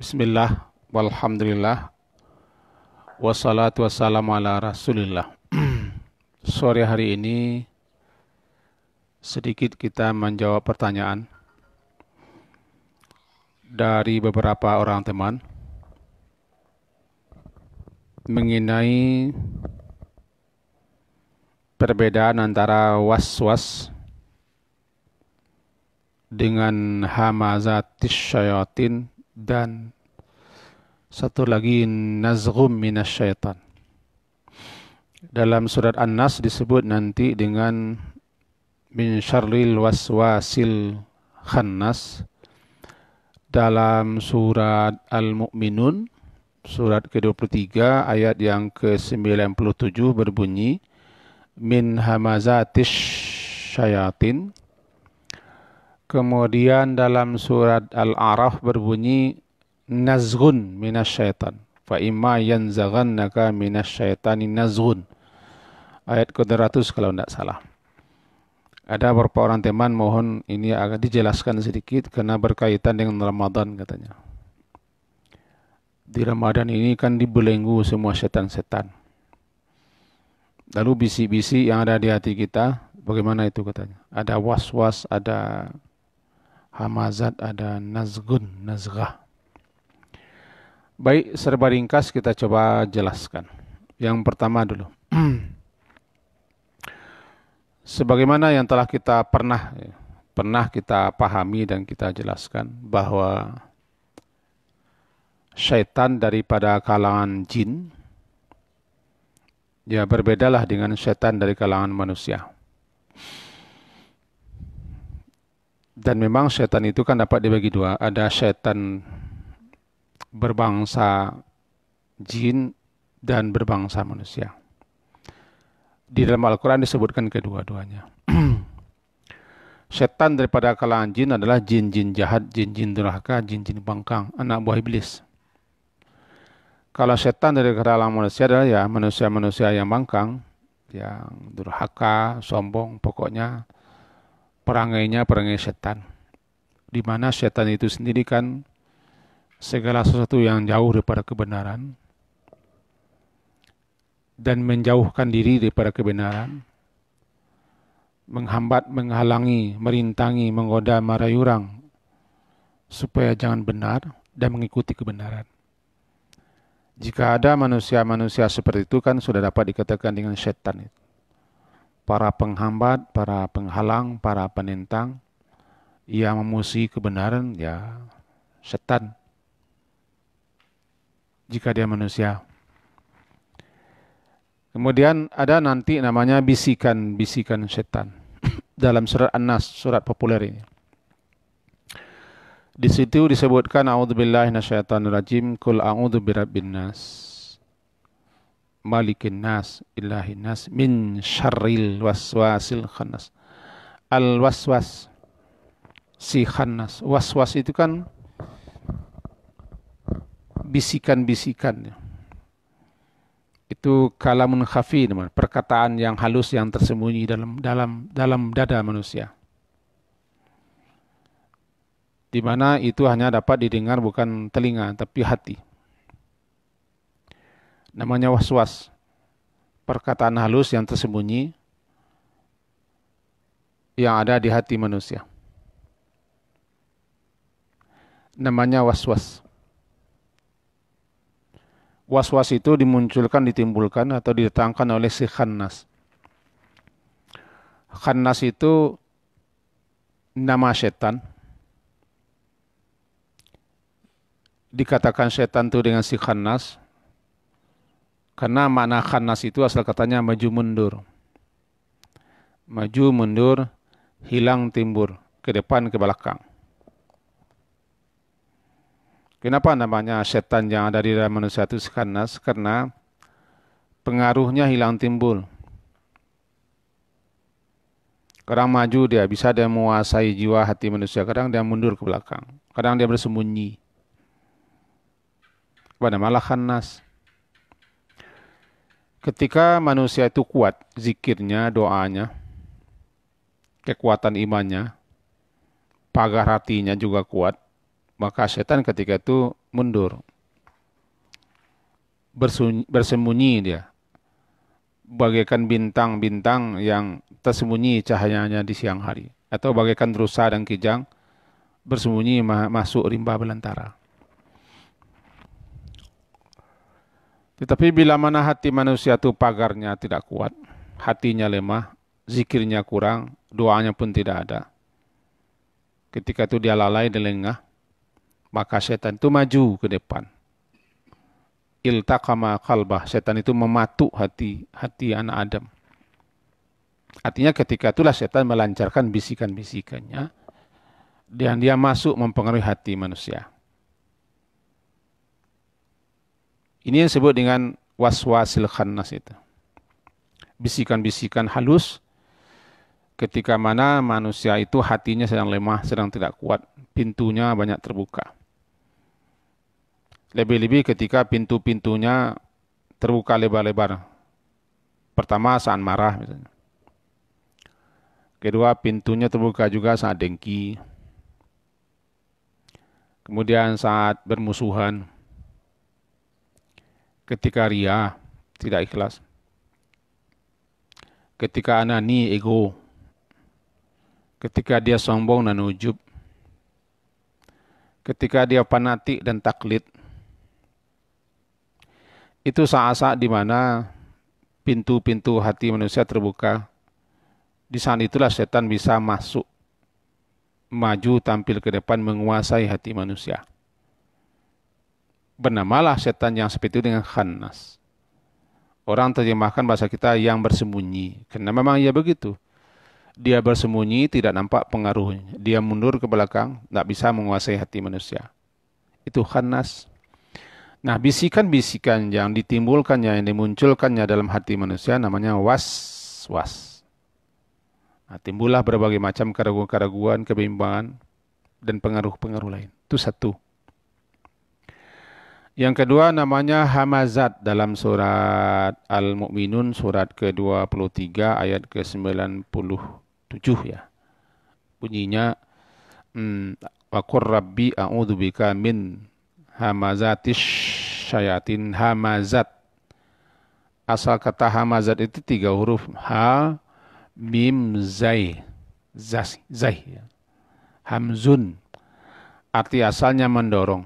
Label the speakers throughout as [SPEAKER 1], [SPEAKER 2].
[SPEAKER 1] Bismillah, walhamdulillah, wassalatu wassalamu ala rasulillah. Sore hari ini sedikit kita menjawab pertanyaan dari beberapa orang teman mengenai perbedaan antara was-was dengan hamazatis syayatin dan satu lagi nazghum minasyaitan. Dalam surat An-Nas disebut nanti dengan min syarril waswasil khannas. Dalam surat Al-Mu'minun surat ke-23 ayat yang ke-97 berbunyi min hamazatis syayatin. Kemudian dalam surat Al-A'raf berbunyi nazghun minasyaitan. Fa imma yanzaghannaka minasyaitani nazghun. Ayat ke-200 kalau tidak salah. Ada beberapa orang teman mohon ini agak dijelaskan sedikit karena berkaitan dengan Ramadan katanya. Di Ramadan ini kan dibelenggu semua setan-setan. Lalu bisi-bisi yang ada di hati kita, bagaimana itu katanya? Ada was-was, ada hamazat, ada nazgun, nazghah. Baik, serba ringkas kita coba jelaskan. Yang pertama dulu. Sebagaimana yang telah kita pernah kita pahami dan kita jelaskan bahwa syaitan daripada kalangan jin ya berbedalah dengan syaitan dari kalangan manusia. Dan memang syaitan itu kan dapat dibagi dua. Ada syaitan berbangsa jin dan berbangsa manusia. Di dalam Al-Quran disebutkan kedua-duanya. Syaitan daripada kalangan jin adalah jin-jin jahat, jin-jin durhaka, jin-jin bangkang, anak buah iblis. Kalau syaitan dari kalangan manusia adalah ya manusia-manusia yang bangkang, yang durhaka, sombong, pokoknya perangainya perangai setan. Di mana setan itu sendiri kan segala sesuatu yang jauh daripada kebenaran dan menjauhkan diri daripada kebenaran, menghambat, menghalangi, merintangi, menggoda, marayurang supaya jangan benar dan mengikuti kebenaran. Jika ada manusia-manusia seperti itu kan sudah dapat dikatakan dengan setan itu. Para penghambat, para penghalang, para penentang yang memusuhi kebenaran ya setan. Jika dia manusia. Kemudian ada nanti namanya bisikan-bisikan setan. Dalam surat An-Nas, surat populer ini. Di situ disebutkan a'udzubillahi minasyaitonirrajim, qul a'udzu birabbin nas, malikin nas, ilahin nas, min syarril waswasil khannas. Al-waswas, si khannas. Waswas itu kan bisikan-bisikan. Itu kalamun khafi, perkataan yang halus yang tersembunyi dalam dada manusia. Di mana itu hanya dapat didengar bukan telinga tapi hati. Namanya waswas. Perkataan halus yang tersembunyi yang ada di hati manusia. Namanya waswas. Was-was itu ditimbulkan atau didatangkan oleh si khannas. Khannas itu nama setan. Dikatakan setan itu dengan si khannas karena makna khannas itu asal katanya maju mundur. Maju mundur, hilang timbur, ke depan ke belakang. Kenapa namanya setan yang ada di dalam manusia itu khannas? Karena pengaruhnya hilang timbul. Kadang maju dia, bisa dia menguasai jiwa hati manusia. Kadang dia mundur ke belakang. Kadang dia bersembunyi. Pada malah khannas. Ketika manusia itu kuat, zikirnya, doanya, kekuatan imannya, pagar hatinya juga kuat, maka setan ketika itu mundur. Bersembunyi dia. Bagaikan bintang-bintang yang tersembunyi cahayanya di siang hari. Atau bagaikan rusa dan kijang bersembunyi masuk rimba belantara. Tetapi bila mana hati manusia itu pagarnya tidak kuat, hatinya lemah, zikirnya kurang, doanya pun tidak ada. Ketika itu dia lalai dan lengah, maka setan itu maju ke depan. Iltaqama qalbah, setan itu mematuk hati anak Adam. Artinya ketika itulah setan melancarkan bisikan-bisikannya dan dia masuk mempengaruhi hati manusia. Ini yang disebut dengan waswasil khannas itu. Bisikan-bisikan halus ketika mana manusia itu hatinya sedang lemah, sedang tidak kuat, pintunya banyak terbuka. Lebih-lebih ketika pintu-pintunya terbuka lebar-lebar. Pertama saat marah misalnya. Kedua pintunya terbuka juga saat dengki. Kemudian saat bermusuhan. Ketika ria, tidak ikhlas. Ketika anani, ego. Ketika dia sombong dan ujub. Ketika dia fanatik dan taklid. Itu saat-saat di mana pintu-pintu hati manusia terbuka. Di saat itulah setan bisa masuk, maju, tampil ke depan, menguasai hati manusia. Bernamalah setan yang seperti itu dengan khannas. Orang terjemahkan bahasa kita yang bersembunyi. Karena memang ia begitu. Dia bersembunyi, tidak nampak pengaruhnya. Dia mundur ke belakang, tidak bisa menguasai hati manusia. Itu khannas. Nah, bisikan-bisikan yang ditimbulkannya, yang dimunculkannya dalam hati manusia namanya was-was. Nah, timbullah berbagai macam keraguan-keraguan, kebimbangan, dan pengaruh-pengaruh lain. Itu satu. Yang kedua namanya hamazat dalam surat Al-Mu'minun, surat ke-23 ayat ke-97 ya. Bunyinya, wa qur rabbi a'udzubika min hamazatis syayatin. Hamazat. Asal kata hamazat itu 3 huruf. Ha, mim, zai. Zai. Ya. Hamzun. Arti asalnya mendorong.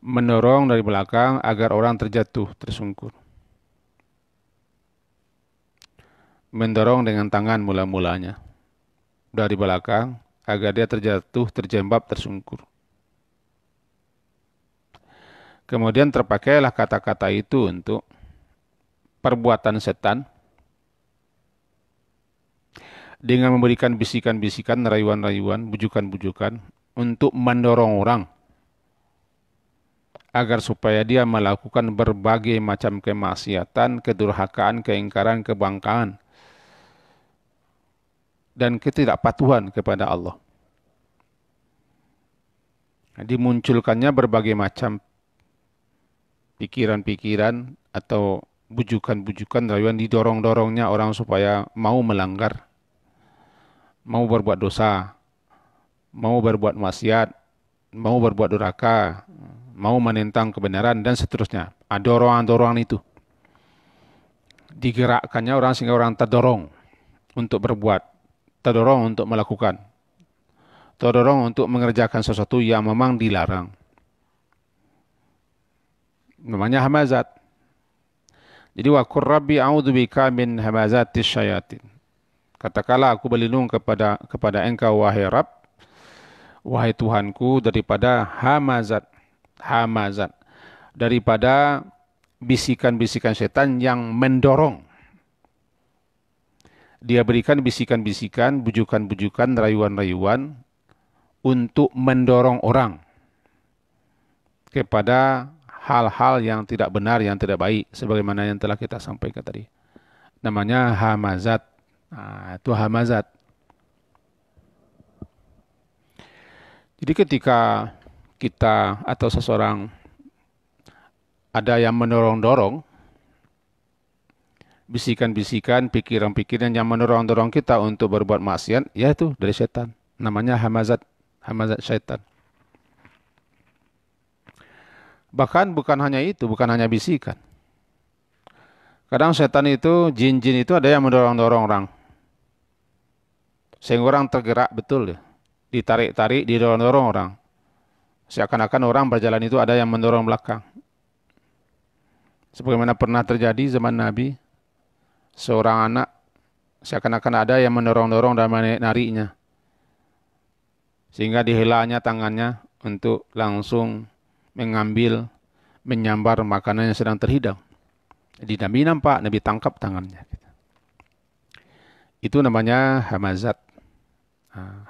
[SPEAKER 1] Mendorong dari belakang agar orang terjatuh, tersungkur. Mendorong dengan tangan mula-mulanya. Dari belakang agar dia terjatuh, terjembab, tersungkur. Kemudian terpakailah kata-kata itu untuk perbuatan setan dengan memberikan bisikan-bisikan, rayuan-rayuan, bujukan-bujukan untuk mendorong orang agar supaya dia melakukan berbagai macam kemaksiatan, kedurhakaan, keingkaran, kebangkaan, dan ketidakpatuhan kepada Allah. Dimunculkannya berbagai macam pikiran-pikiran atau bujukan-bujukan, rayuan, didorong-dorongnya orang supaya mau melanggar, mau berbuat dosa, mau berbuat maksiat, mau berbuat durhaka, mau menentang kebenaran, dan seterusnya. Dorongan-dorongan itu digerakkannya orang sehingga orang terdorong untuk berbuat, terdorong untuk melakukan, terdorong untuk mengerjakan sesuatu yang memang dilarang. Namanya hamazat. Jadi wa qur rabbi a'udzubika min hamazatis syayatin. Katakanlah aku berlindung kepada engkau wahai Rabb, wahai Tuhanku, daripada hamazat, daripada bisikan-bisikan setan yang mendorong. Dia berikan bisikan-bisikan, bujukan-bujukan, rayuan-rayuan untuk mendorong orang kepada hal-hal yang tidak benar, yang tidak baik, sebagaimana yang telah kita sampaikan tadi. Namanya hamazat. Nah, itu hamazat. Jadi ketika kita atau seseorang ada yang mendorong-dorong, bisikan-bisikan, pikiran-pikiran yang mendorong-dorong kita untuk berbuat maksiat, ya itu dari setan. Namanya hamazat, hamazat syaitan. Bahkan bukan hanya itu, bukan hanya bisikan. Kadang setan itu, jin-jin itu ada yang mendorong-dorong orang. Sehingga orang tergerak betul ya. Ditarik-tarik, didorong-dorong orang. Seakan-akan orang berjalan itu ada yang mendorong belakang. Sebagaimana pernah terjadi zaman Nabi, seorang anak seakan-akan ada yang mendorong-dorong dan menariknya. Sehingga dihilangnya tangannya untuk langsung mengambil, menyambar makanan yang sedang terhidang. Jadi Nabi nampak, Nabi tangkap tangannya. Itu namanya hamazat.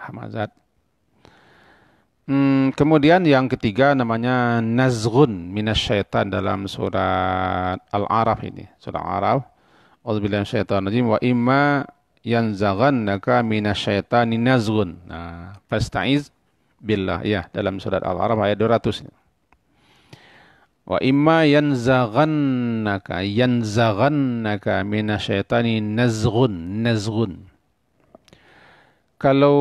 [SPEAKER 1] Hamazat. Kemudian yang ketiga namanya nazghun minasyaitan dalam surat Al-A'raf ini. Surat Al-A'raf. A'udzubillahi minasyaitonir rajim wa imma yanzaghannaka minasyaitani nazghun. Nah, fasta'iz billah. Ya, dalam surat Al-A'raf ayat 200. Wa imma yanzaghannaka minasyaitani nazghun. Kalau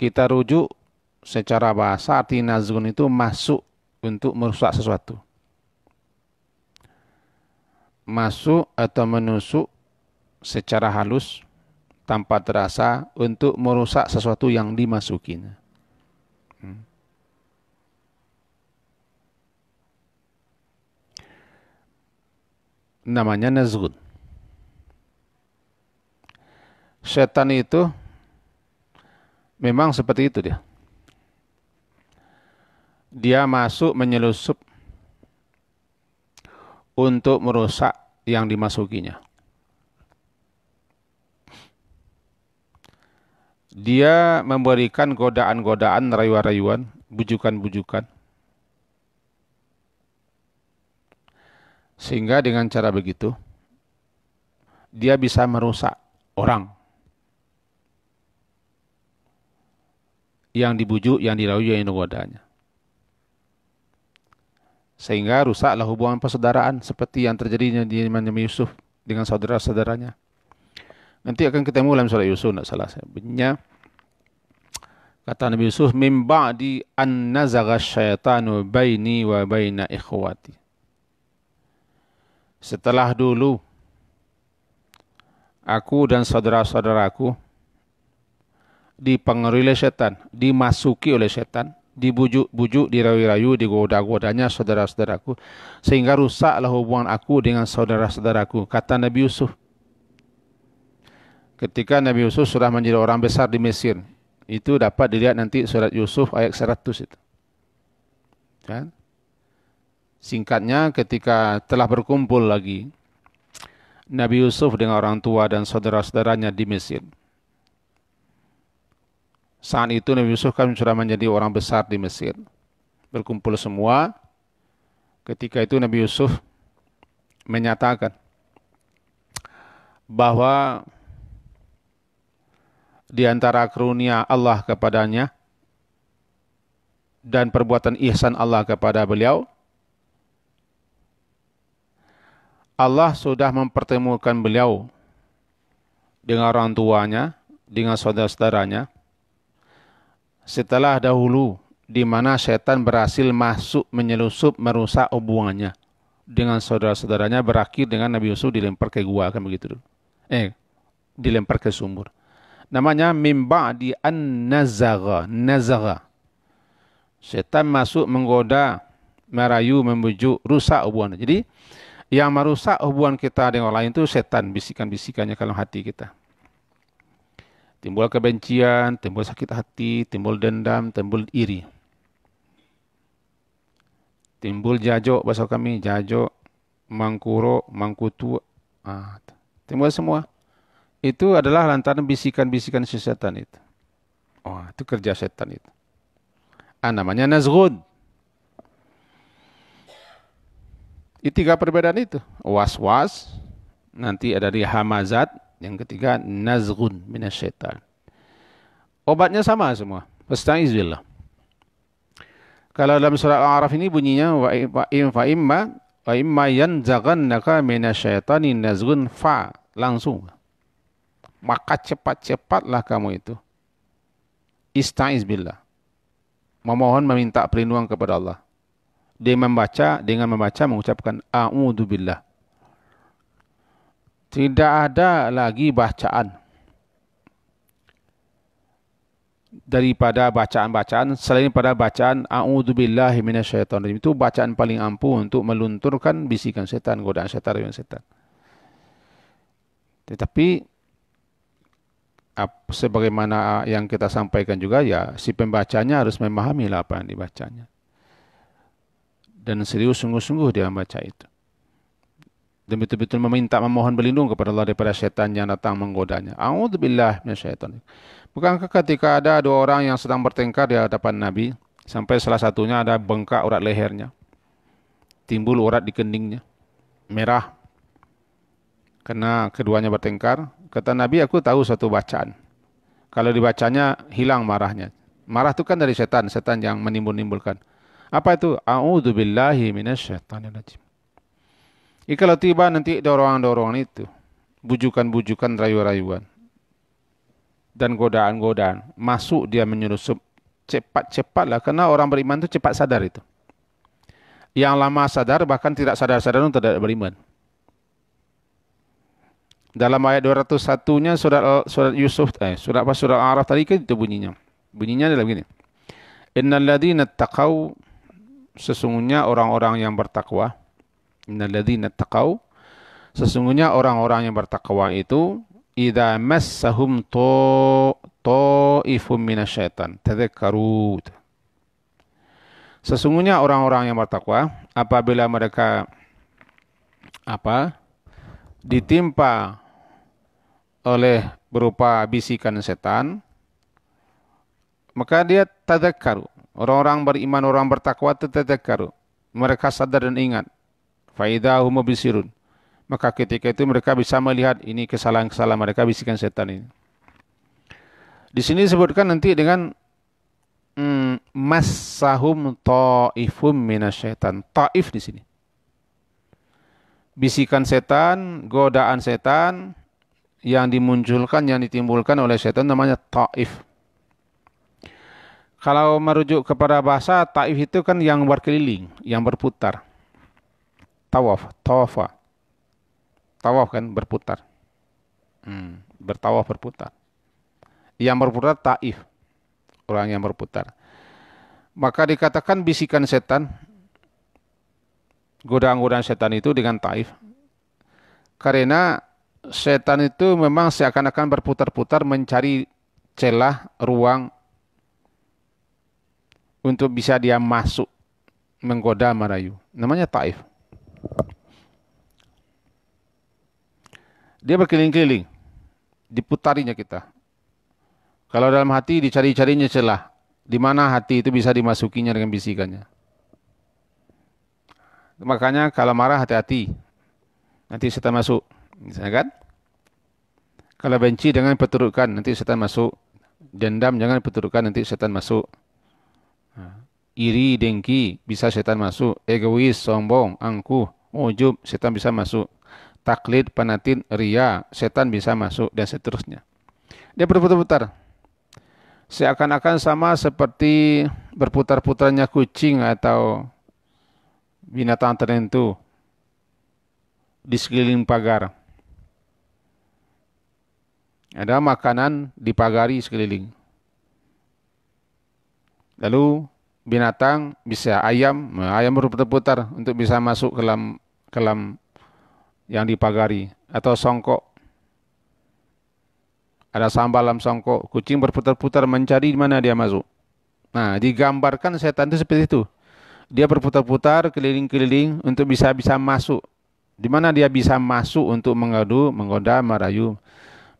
[SPEAKER 1] kita rujuk secara bahasa arti nazghun itu masuk untuk merusak sesuatu. Masuk atau menusuk secara halus tanpa terasa untuk merusak sesuatu yang dimasukinya. Namanya nazghun. Setan itu memang seperti itu dia. Dia masuk menyelusup untuk merusak yang dimasukinya. Dia memberikan godaan-godaan, rayuan-rayuan, bujukan-bujukan. Sehingga dengan cara begitu, dia bisa merusak orang. Yang dibujuk, yang dirayu, yang digodanya. Sehingga rusaklah hubungan persaudaraan seperti yang terjadinya di Nabi Yusuf dengan saudara-saudaranya. Nanti akan ketemu dalam surah Yusuf, tidak salah saya. Bunyinya, kata Nabi Yusuf, min ba'di an nazagha syaitanu baini wa baina ikhwati. Setelah dulu, aku dan saudara-saudaraku dipengaruhi oleh setan, dimasuki oleh setan, dibujuk-bujuk, dirayu-rayu, digoda-godanya saudara-saudaraku, sehingga rusaklah hubungan aku dengan saudara-saudaraku, kata Nabi Yusuf. Ketika Nabi Yusuf sudah menjadi orang besar di Mesir, itu dapat dilihat nanti surat Yusuf ayat 100 itu. Kan? Singkatnya, ketika telah berkumpul lagi Nabi Yusuf dengan orang tua dan saudara-saudaranya di Mesir, saat itu Nabi Yusuf kan sudah menjadi orang besar di Mesir. Berkumpul semua. Ketika itu Nabi Yusuf menyatakan bahwa di antara karunia Allah kepadanya dan perbuatan ihsan Allah kepada beliau, Allah sudah mempertemukan beliau dengan orang tuanya, dengan saudara-saudaranya, setelah dahulu di mana setan berhasil masuk, menyelusup, merusak hubungannya dengan saudara-saudaranya, berakhir dengan Nabi Yusuf dilempar ke gua, kan begitu dulu. Dilempar ke sumur. Namanya min ba'di an nazagha. Setan masuk, menggoda, merayu, membujuk, rusak hubungan. Jadi yang merusak hubungan kita dengan orang lain itu setan, bisikan-bisikannya dalam hati kita. Timbul kebencian, timbul sakit hati, timbul dendam, timbul iri. Timbul jajok, bahasa kami, jajok, mangkuro, mangkutu. Timbul semua. Itu adalah lantaran bisikan-bisikan si setan itu. Itu kerja setan itu. Namanya nazghun. Itu tiga perbedaan itu. Was-was, nanti ada di hamazat. Yang ketiga, nazghun minasyaitan. Obatnya sama semua. Fasta'iz billah. Kalau dalam surah Al-A'raf ini bunyinya wa imma yanzaghannaka minasyaitani nazghun fa, langsung. Maka cepat-cepatlah kamu itu ista'iz billah. Memohon, meminta perlindungan kepada Allah dengan membaca mengucapkan a'udzubillah. Tidak ada lagi bacaan daripada bacaan-bacaan selain pada bacaan a'udzubillahi minasyaitonirrajim. Itu bacaan paling ampuh untuk melunturkan bisikan setan, godaan setan, rayuan setan. Tetapi sebagaimana yang kita sampaikan juga, ya si pembacanya harus memahami apa yang dibacanya dan serius sungguh-sungguh dia membaca itu. Dan betul-betul memohon berlindung kepada Allah daripada syaitan yang datang menggodanya. A'udzubillahi minasyaitonir. Bukankah ketika ada dua orang yang sedang bertengkar di hadapan Nabi, sampai salah satunya ada bengkak urat lehernya, timbul urat di kendingnya, merah, karena keduanya bertengkar. Kata Nabi, aku tahu satu bacaan. Kalau dibacanya hilang marahnya. Marah itu kan dari setan, setan yang menimbulkan. Apa itu? A'udzubillahi minasyaitonirrajim. Kalau tiba nanti dorongan-dorongan itu, bujukan-bujukan, rayu-rayuan, dan godaan-godaan, masuk dia menyelusup, cepat-cepatlah, karena orang beriman itu cepat sadar itu. Yang lama sadar, bahkan tidak sadar-sadar untuk tidak beriman. Dalam ayat 201-nya surat Yusuf, surat Al-A'raf tadi kan itu bunyinya. Bunyinya adalah begini. Innal ladzina taqaw, sesungguhnya orang-orang yang bertakwa. Innal ladzina taqaw, sesungguhnya orang-orang yang bertakwa itu idza massahum ta'ifum minasyaitan tadzakkaru. Sesungguhnya orang-orang yang bertakwa apabila mereka ditimpa oleh berupa bisikan setan, maka dia tadzakkaru. Orang-orang beriman, orang bertakwa tadzakkaru. Mereka sadar dan ingat. Fa idza hum mubsirun. Maka ketika itu mereka bisa melihat ini kesalahan-kesalahan mereka, bisikan setan ini. Di sini disebutkan nanti dengan massahum ta'ifum minasyaitan. Ta'if di sini. Bisikan setan, godaan setan yang dimunculkan, yang ditimbulkan oleh setan namanya ta'if. Kalau merujuk kepada bahasa, ta'if itu kan yang berkeliling, yang berputar. Tawaf kan berputar. Bertawaf berputar. Yang berputar ta'if. Orang yang berputar. Maka dikatakan bisikan setan, godaan-godaan setan itu dengan ta'if. Karena setan itu memang seakan-akan berputar-putar mencari celah, ruang untuk bisa dia masuk, menggoda, merayu. Namanya ta'if. Dia berkeliling-keliling, diputarinya kita. Kalau dalam hati dicari-carinya celah, di mana hati itu bisa dimasukinya dengan bisikannya. Makanya kalau marah hati-hati, nanti setan masuk, misalnya kan? Kalau benci jangan peturutkan, nanti setan masuk. Dendam jangan peturutkan, nanti setan masuk. Iri, dengki, bisa setan masuk. Egois, sombong, angkuh, ujub, setan bisa masuk. Taklid, panatin, ria, setan bisa masuk, dan seterusnya. Dia berputar-putar. Seakan-akan sama seperti berputar-putarnya kucing atau binatang tertentu di sekeliling pagar. Ada makanan dipagari sekeliling. Lalu binatang bisa ayam berputar-putar untuk bisa masuk ke dalam yang dipagari, atau songkok. Ada sambal dalam songkok, kucing berputar-putar mencari di mana dia masuk. Nah, digambarkan setan itu seperti itu. Dia berputar-putar keliling-keliling untuk bisa masuk. Di mana dia bisa masuk untuk mengadu, menggoda, merayu,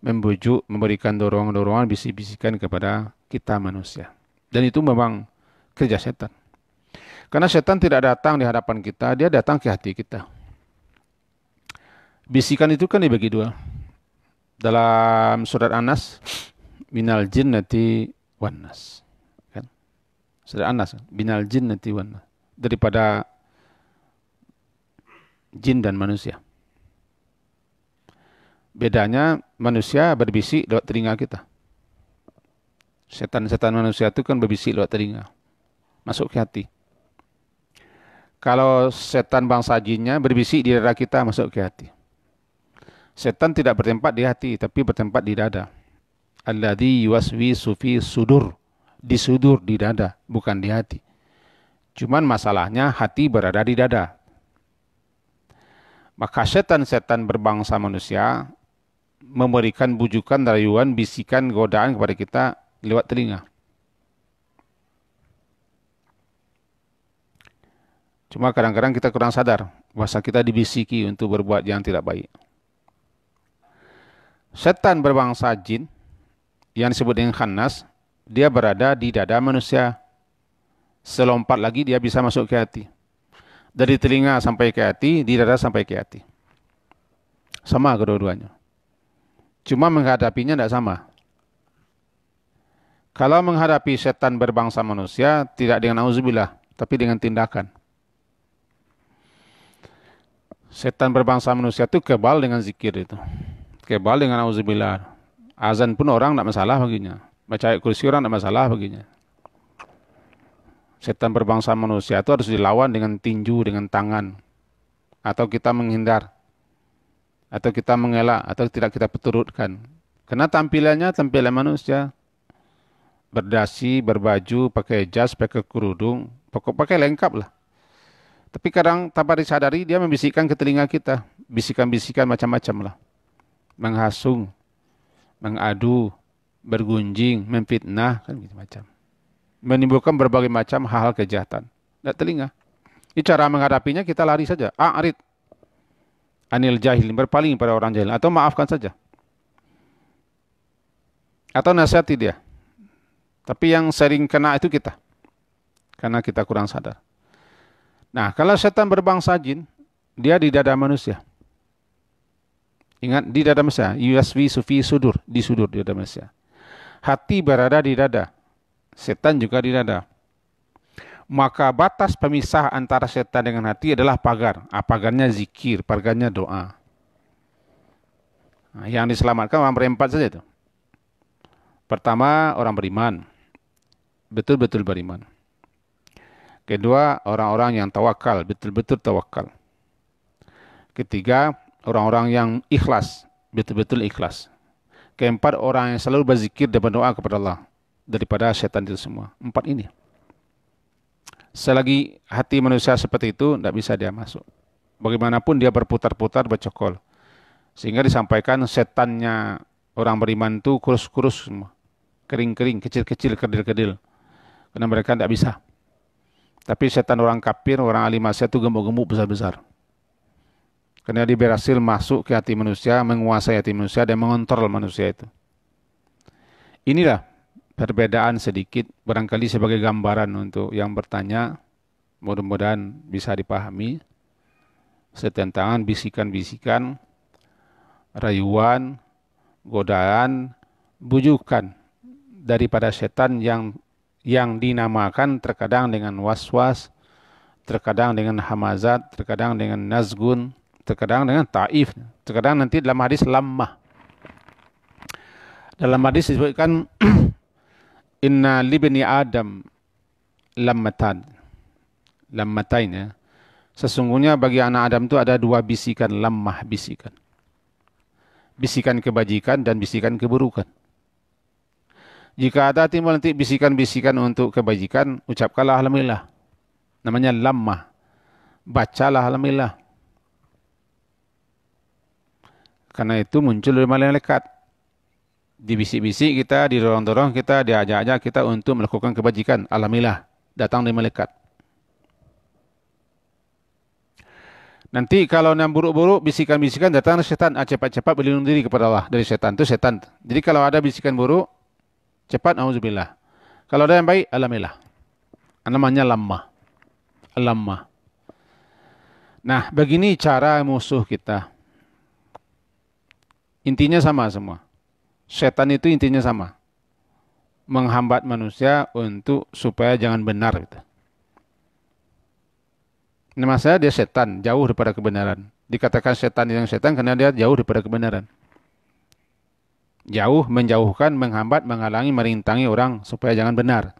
[SPEAKER 1] membujuk, memberikan dorongan-dorongan, bisik-bisikan kepada kita manusia. Dan itu memang kerja setan. Karena setan tidak datang di hadapan kita, dia datang ke hati kita. Bisikan itu kan dibagi dua. Dalam surat An-Nas, minal jinnati wan nas. Kan? Surat An-Nas, minal jinnati wan nas. Daripada jin dan manusia. Bedanya manusia berbisik lewat telinga kita. Setan-setan manusia itu kan berbisik lewat telinga. Masuk ke hati. Kalau setan bangsa jinnya berbisik di dada kita masuk ke hati. Setan tidak bertempat di hati, tapi bertempat di dada. Alladzi yuwaswisu fi sudur. Di sudur, di dada, bukan di hati. Cuman masalahnya hati berada di dada. Maka setan-setan berbangsa manusia memberikan bujukan, rayuan, bisikan, godaan kepada kita lewat telinga. Cuma kadang-kadang kita kurang sadar bahwa kita dibisiki untuk berbuat yang tidak baik. Setan berbangsa jin yang disebut dengan khannas, dia berada di dada manusia. Selompat lagi dia bisa masuk ke hati. Dari telinga sampai ke hati, di dada sampai ke hati. Sama kedua-duanya. Cuma menghadapinya tidak sama. Kalau menghadapi setan berbangsa manusia, tidak dengan auzubillah, tapi dengan tindakan. Setan berbangsa manusia itu kebal dengan zikir itu. Kebal dengan auzubillah. Azan pun orang tidak masalah baginya. Baca ayat kursi orang tidak masalah baginya. Setan berbangsa manusia itu harus dilawan dengan tinju, dengan tangan. Atau kita menghindar. Atau kita mengelak. Atau tidak kita perturutkan. Karena tampilannya tampilan manusia. Berdasi, berbaju, pakai jas, pakai kerudung. Pakai lengkap lah. Tapi kadang tanpa disadari dia membisikkan ke telinga kita. Bisikan-bisikan macam-macam lah. Menghasung, mengadu, bergunjing, memfitnah, kan gitu macam. Menimbulkan berbagai macam hal-hal kejahatan. Tidak telinga. Ini cara menghadapinya kita lari saja. A'rid anil jahil, berpaling pada orang jahil. Atau maafkan saja. Atau nasihati dia. Tapi yang sering kena itu kita. Karena kita kurang sadar. Nah, kalau setan berbangsa jin, dia di dada manusia. Ingat, di dada manusia. Yuswi sufi sudur. Di sudur di dada manusia. Hati berada di dada. Setan juga di dada. Maka batas pemisah antara setan dengan hati adalah pagar. Pagarnya zikir, pagarnya doa. Nah, yang diselamatkan orang berempat saja itu. Pertama, orang beriman. Betul-betul beriman. Kedua, orang-orang yang tawakal, betul-betul tawakal. Ketiga, orang-orang yang ikhlas, betul-betul ikhlas. Keempat, orang yang selalu berzikir dan berdoa kepada Allah daripada setan itu semua. Empat ini. Selagi hati manusia seperti itu, tidak bisa dia masuk. Bagaimanapun dia berputar-putar, bercokol. Sehingga disampaikan setannya orang beriman itu kurus-kurus semua. Kering-kering, kecil-kecil, kedil-kedil. Karena mereka tidak bisa. Tapi setan orang kafir, orang ahli maksiat itu gemuk-gemuk besar-besar. Karena dia berhasil masuk ke hati manusia, menguasai hati manusia, dan mengontrol manusia itu. Inilah perbedaan sedikit, barangkali sebagai gambaran untuk yang bertanya, mudah-mudahan bisa dipahami, setentangan bisikan-bisikan, rayuan, godaan, bujukan daripada setan yang dinamakan terkadang dengan was-was, terkadang dengan hamazat, terkadang dengan nazgun, terkadang dengan taif, terkadang nanti dalam hadis lammah. Dalam hadis disebutkan inna libni Adam lammatan. Lammatain ya. Sesungguhnya bagi anak Adam itu ada dua bisikan, lammah bisikan. Bisikan kebajikan dan bisikan keburukan. Jika ada timbul nanti bisikan-bisikan untuk kebajikan, ucapkanlah alhamdulillah. Namanya lammah. Bacalah alhamdulillah. Karena itu muncul dari malaikat. Dibisik-bisik kita, didorong-dorong kita, diajak-ajak kita untuk melakukan kebajikan. Alhamdulillah, datang dari malaikat. Nanti kalau yang buruk-buruk, bisikan-bisikan datang dari setan. Cepat-cepat berlindung diri kepada Allah dari setan. Itu setan. Jadi kalau ada bisikan buruk, cepat, auzubillah. Kalau ada yang baik, alhamdulillah. Namanya lammah. Lammah. Nah, begini cara musuh kita. Intinya sama semua. Setan itu intinya sama. Menghambat manusia untuk supaya jangan benar. Gitu. Nama saya dia setan, jauh daripada kebenaran. Dikatakan setan yang setan karena dia jauh daripada kebenaran. Jauh, menjauhkan, menghambat, menghalangi, merintangi orang supaya jangan benar.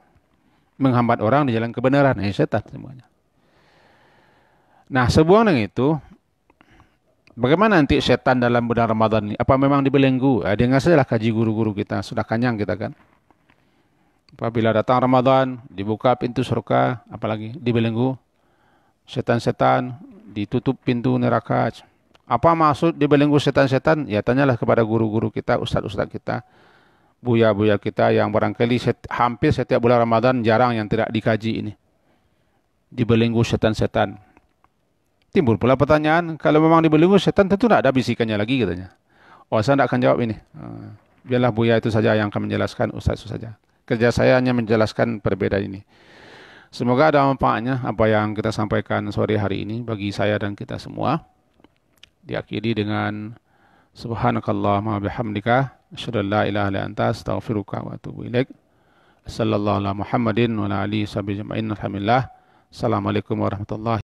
[SPEAKER 1] Menghambat orang di jalan kebenaran. Setan semuanya. Nah, sebuang dengan itu, bagaimana nanti setan dalam bulan Ramadan ini? Apa memang dibelenggu? Dengar sajalah kaji guru-guru kita, sudah kanyang kita kan. Apabila datang Ramadan, dibuka pintu surga, apalagi dibelenggu setan-setan, ditutup pintu neraka. Apa maksud dibelenggu setan-setan? Ya tanyalah kepada guru-guru kita, ustaz-ustaz kita, buya-buya kita yang barangkali hampir setiap bulan Ramadan jarang yang tidak dikaji ini. Dibelenggu setan-setan. Timbul pula pertanyaan, kalau memang dibelenggu setan tentu tidak ada bisikannya lagi katanya. Oh, saya tidak akan jawab ini. Biarlah buya itu saja yang akan menjelaskan, ustaz itu saja. Kerja saya hanya menjelaskan perbedaan ini. Semoga ada manfaatnya apa yang kita sampaikan sore hari ini bagi saya dan kita semua. Diakhiri dengan subhanakallahumma bihamdika asyhadu an la ilaha illa anta astaghfiruka wa atubu ilaik. Sallallahu ala Muhammadin wa ala alihi wa sahbihi ajma'in. Alhamdulillah. Assalamualaikum warahmatullahi